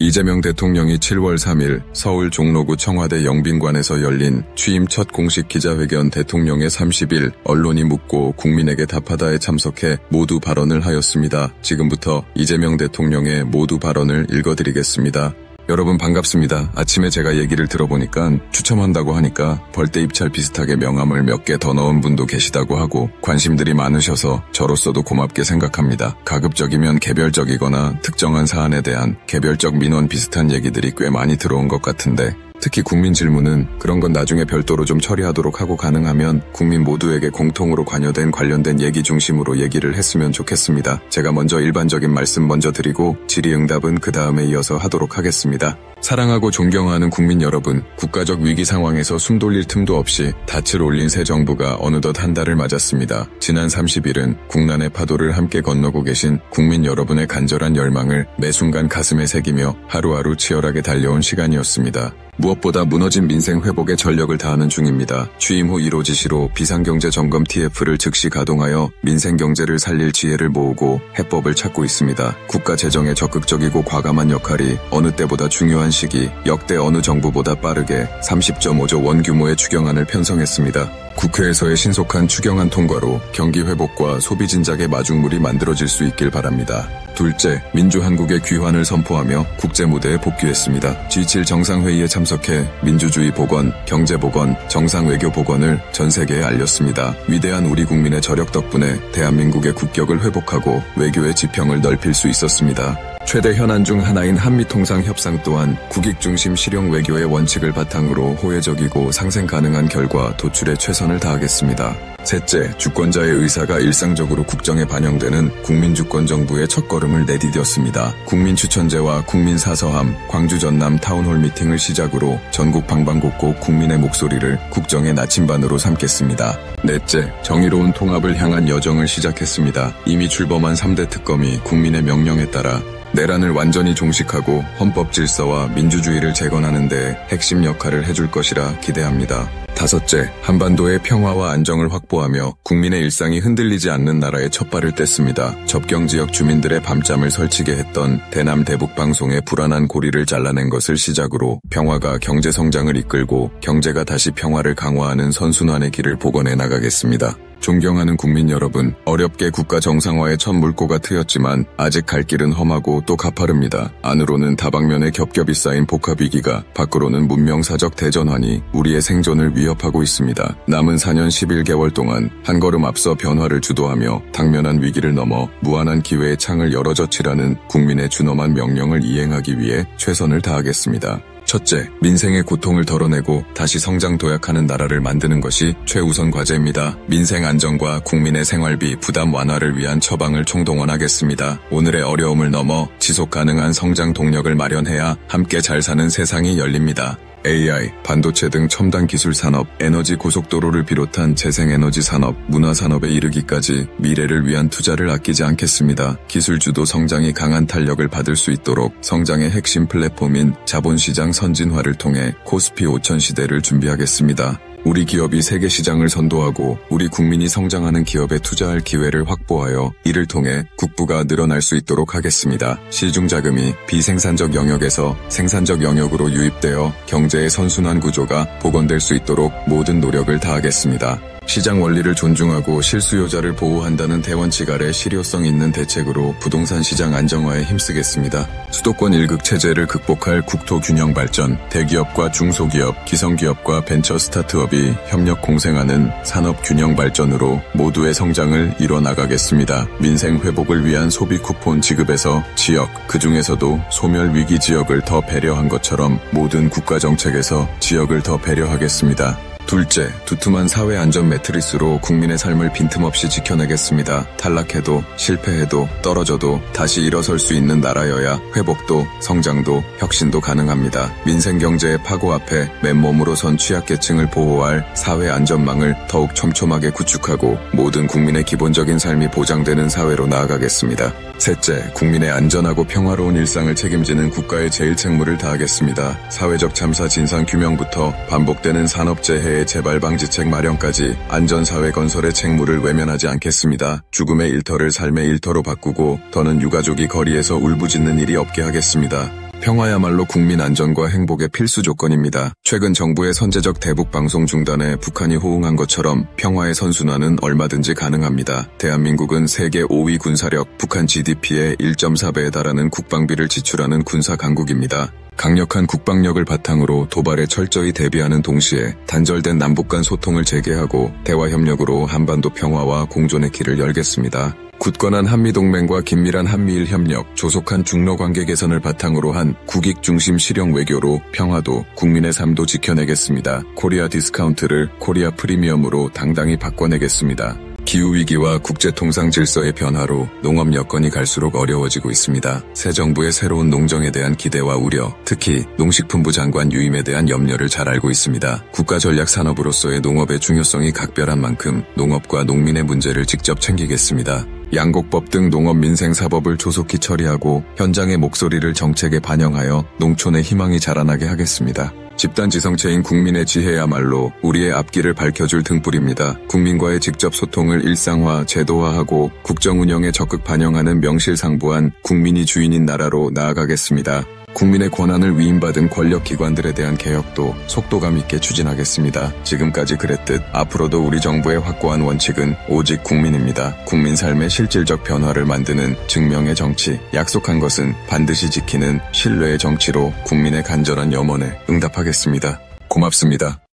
이재명 대통령이 7월 3일 서울 종로구 청와대 영빈관에서 열린 취임 첫 공식 기자회견 대통령의 30일 언론이 묻고 국민에게 답하다에 참석해 모두 발언을 하였습니다. 지금부터 이재명 대통령의 모두 발언을 읽어드리겠습니다. 여러분 반갑습니다. 아침에 제가 얘기를 들어보니까 추첨한다고 하니까 벌떼 입찰 비슷하게 명함을 몇 개 더 넣은 분도 계시다고 하고 관심들이 많으셔서 저로서도 고맙게 생각합니다. 가급적이면 개별적이거나 특정한 사안에 대한 개별적 민원 비슷한 얘기들이 꽤 많이 들어온 것 같은데 특히 국민 질문은 그런 건 나중에 별도로 좀 처리하도록 하고 가능하면 국민 모두에게 공통으로 관련된 얘기 중심으로 얘기를 했으면 좋겠습니다. 제가 먼저 일반적인 말씀 먼저 드리고 질의응답은 그 다음에 이어서 하도록 하겠습니다. 사랑하고 존경하는 국민 여러분, 국가적 위기 상황에서 숨 돌릴 틈도 없이 닻을 올린 새 정부가 어느덧 한 달을 맞았습니다. 지난 30일은 국난의 파도를 함께 건너고 계신 국민 여러분의 간절한 열망을 매 순간 가슴에 새기며 하루하루 치열하게 달려온 시간이었습니다. 무엇보다 무너진 민생 회복에 전력을 다하는 중입니다. 취임 후 1호 지시로 비상경제 점검 TF를 즉시 가동하여 민생 경제를 살릴 지혜를 모으고 해법을 찾고 있습니다. 국가 재정에 적극적이고 과감한 역할이 어느 때보다 중요한 시기, 역대 어느 정부보다 빠르게 30.5조 원 규모의 추경안을 편성했습니다. 국회에서의 신속한 추경안 통과로 경기 회복과 소비 진작의 마중물이 만들어질 수 있길 바랍니다. 둘째, 민주한국의 귀환을 선포하며 국제 무대에 복귀했습니다. G7 정상회의에 참석해 민주주의 복원, 경제 복원, 정상 외교 복원을 전 세계에 알렸습니다. 위대한 우리 국민의 저력 덕분에 대한민국의 국격을 회복하고 외교의 지평을 넓힐 수 있었습니다. 최대 현안 중 하나인 한미통상협상 또한 국익 중심 실용 외교의 원칙을 바탕으로 호혜적이고 상생 가능한 결과 도출에 최선을 다하겠습니다. 셋째, 주권자의 의사가 일상적으로 국정에 반영되는 국민주권정부의 첫걸음을 내디뎠습니다. 국민추천제와 국민사서함, 광주 전남 타운홀 미팅을 시작으로 전국 방방곡곡 국민의 목소리를 국정의 나침반으로 삼겠습니다. 넷째, 정의로운 통합을 향한 여정을 시작했습니다. 이미 출범한 3대 특검이 국민의 명령에 따라 내란을 완전히 종식하고 헌법 질서와 민주주의를 재건하는 데 핵심 역할을 해줄 것이라 기대합니다. 다섯째, 한반도의 평화와 안정을 확보하며 국민의 일상이 흔들리지 않는 나라에 첫발을 뗐습니다. 접경지역 주민들의 밤잠을 설치게 했던 대남 대북 방송의 불안한 고리를 잘라낸 것을 시작으로 평화가 경제 성장을 이끌고 경제가 다시 평화를 강화하는 선순환의 길을 복원해 나가겠습니다. 존경하는 국민 여러분, 어렵게 국가 정상화의 첫 물꼬가 트였지만 아직 갈 길은 험하고 또 가파릅니다. 안으로는 다방면에 겹겹이 쌓인 복합위기가, 밖으로는 문명사적 대전환이 우리의 생존을 위협하고 있습니다. 남은 4년 11개월 동안 한 걸음 앞서 변화를 주도하며 당면한 위기를 넘어 무한한 기회의 창을 열어젖히라는 국민의 준엄한 명령을 이행하기 위해 최선을 다하겠습니다. 첫째, 민생의 고통을 덜어내고 다시 성장 도약하는 나라를 만드는 것이 최우선 과제입니다. 민생 안정과 국민의 생활비 부담 완화를 위한 처방을 총동원하겠습니다. 오늘의 어려움을 넘어 지속 가능한 성장 동력을 마련해야 함께 잘 사는 세상이 열립니다. AI, 반도체 등 첨단 기술 산업, 에너지 고속도로를 비롯한 재생에너지 산업, 문화산업에 이르기까지 미래를 위한 투자를 아끼지 않겠습니다. 기술주도 성장이 강한 탄력을 받을 수 있도록 성장의 핵심 플랫폼인 자본시장 선진화를 통해 코스피 5000 시대를 준비하겠습니다. 우리 기업이 세계 시장을 선도하고 우리 국민이 성장하는 기업에 투자할 기회를 확보하여 이를 통해 국부가 늘어날 수 있도록 하겠습니다. 시중자금이 비생산적 영역에서 생산적 영역으로 유입되어 경제의 선순환 구조가 복원될 수 있도록 모든 노력을 다하겠습니다. 시장 원리를 존중하고 실수요자를 보호한다는 대원칙 아래 실효성 있는 대책으로 부동산 시장 안정화에 힘쓰겠습니다. 수도권 1극 체제를 극복할 국토 균형 발전, 대기업과 중소기업, 기성기업과 벤처 스타트업이 협력 공생하는 산업 균형 발전으로 모두의 성장을 이뤄나가겠습니다. 민생 회복을 위한 소비 쿠폰 지급에서 지역, 그중에서도 소멸 위기 지역을 더 배려한 것처럼 모든 국가 정책에서 지역을 더 배려하겠습니다. 둘째, 두툼한 사회 안전 매트리스로 국민의 삶을 빈틈없이 지켜내겠습니다. 탈락해도 실패해도 떨어져도 다시 일어설 수 있는 나라여야 회복도 성장도 혁신도 가능합니다. 민생 경제의 파고 앞에 맨몸으로 선 취약계층을 보호할 사회 안전망을 더욱 촘촘하게 구축하고 모든 국민의 기본적인 삶이 보장되는 사회로 나아가겠습니다. 셋째, 국민의 안전하고 평화로운 일상을 책임지는 국가의 제1책무를 다하겠습니다. 사회적 참사 진상 규명부터 반복되는 산업재해의 재발방지책 마련까지 안전사회 건설의 책무를 외면하지 않겠습니다. 죽음의 일터를 삶의 일터로 바꾸고 더는 유가족이 거리에서 울부짖는 일이 없게 하겠습니다. 평화야말로 국민 안전과 행복의 필수 조건입니다. 최근 정부의 선제적 대북 방송 중단에 북한이 호응한 것처럼 평화의 선순환은 얼마든지 가능합니다. 대한민국은 세계 5위 군사력, 북한 GDP의 1.4배에 달하는 국방비를 지출하는 군사 강국입니다. 강력한 국방력을 바탕으로 도발에 철저히 대비하는 동시에 단절된 남북 간 소통을 재개하고 대화협력으로 한반도 평화와 공존의 길을 열겠습니다. 굳건한 한미동맹과 긴밀한 한미일 협력, 조속한 중로관계 개선을 바탕으로 한 국익 중심 실용 외교로 평화도 국민의 삶도 지켜내겠습니다. 코리아 디스카운트를 코리아 프리미엄으로 당당히 바꿔내겠습니다. 기후위기와 국제통상 질서의 변화로 농업 여건이 갈수록 어려워지고 있습니다. 새 정부의 새로운 농정에 대한 기대와 우려, 특히 농식품부 장관 유임에 대한 염려를 잘 알고 있습니다. 국가전략산업으로서의 농업의 중요성이 각별한 만큼 농업과 농민의 문제를 직접 챙기겠습니다. 양곡법 등 농업 민생사법을 조속히 처리하고 현장의 목소리를 정책에 반영하여 농촌의 희망이 자라나게 하겠습니다. 집단지성체인 국민의 지혜야말로 우리의 앞길을 밝혀줄 등불입니다. 국민과의 직접 소통을 일상화, 제도화하고 국정운영에 적극 반영하는 명실상부한 국민이 주인인 나라로 나아가겠습니다. 국민의 권한을 위임받은 권력기관들에 대한 개혁도 속도감 있게 추진하겠습니다. 지금까지 그랬듯 앞으로도 우리 정부의 확고한 원칙은 오직 국민입니다. 국민 삶의 실질적 변화를 만드는 증명의 정치, 약속한 것은 반드시 지키는 신뢰의 정치로 국민의 간절한 염원에 응답하겠습니다. 고맙습니다.